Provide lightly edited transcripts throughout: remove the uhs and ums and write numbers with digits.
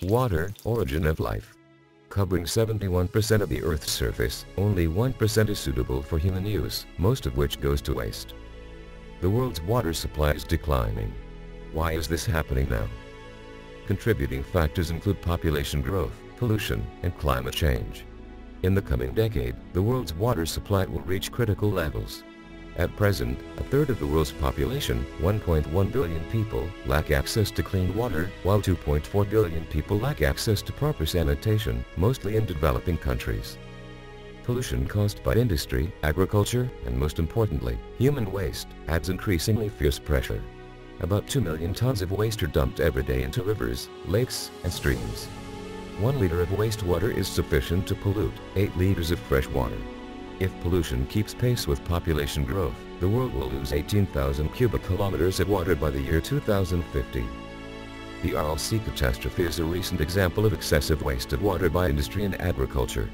Water, origin of life. Covering 71% of the Earth's surface, only 1% is suitable for human use, most of which goes to waste. The world's water supply is declining. Why is this happening now? Contributing factors include population growth, pollution, and climate change. In the coming decade, the world's water supply will reach critical levels. At present, a third of the world's population, 1.1 billion people, lack access to clean water, while 2.4 billion people lack access to proper sanitation, mostly in developing countries. Pollution caused by industry, agriculture, and most importantly, human waste, adds increasingly fierce pressure. About 2 million tons of waste are dumped every day into rivers, lakes, and streams. 1 liter of wastewater is sufficient to pollute 8 liters of fresh water. If pollution keeps pace with population growth, the world will lose 18,000 cubic kilometers of water by the year 2050. The Aral Sea catastrophe is a recent example of excessive waste of water by industry and agriculture.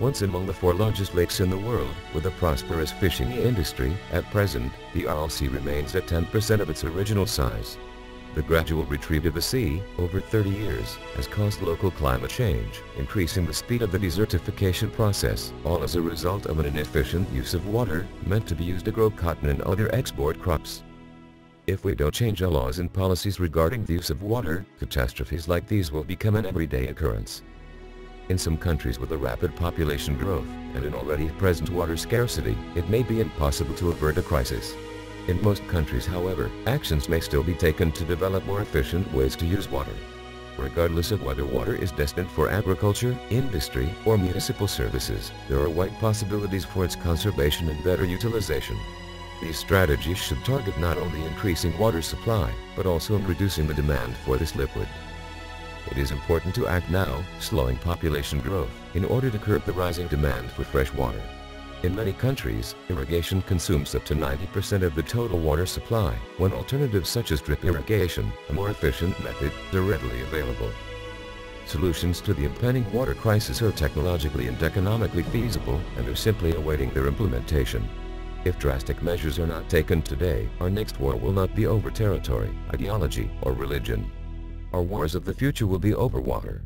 Once among the 4 largest lakes in the world, with a prosperous fishing industry, at present, the Aral Sea remains at 10% of its original size. The gradual retreat of the sea, over 30 years, has caused local climate change, increasing the speed of the desertification process, all as a result of an inefficient use of water, meant to be used to grow cotton and other export crops. If we don't change our laws and policies regarding the use of water, catastrophes like these will become an everyday occurrence. In some countries with a rapid population growth, and an already present water scarcity, it may be impossible to avert a crisis. In most countries, however, actions may still be taken to develop more efficient ways to use water. Regardless of whether water is destined for agriculture, industry, or municipal services, there are wide possibilities for its conservation and better utilization. These strategies should target not only increasing water supply, but also reducing the demand for this liquid. It is important to act now, slowing population growth, in order to curb the rising demand for fresh water. In many countries, irrigation consumes up to 90% of the total water supply, when alternatives such as drip irrigation, a more efficient method, are readily available. Solutions to the impending water crisis are technologically and economically feasible, and are simply awaiting their implementation. If drastic measures are not taken today, our next war will not be over territory, ideology, or religion. Our wars of the future will be over water.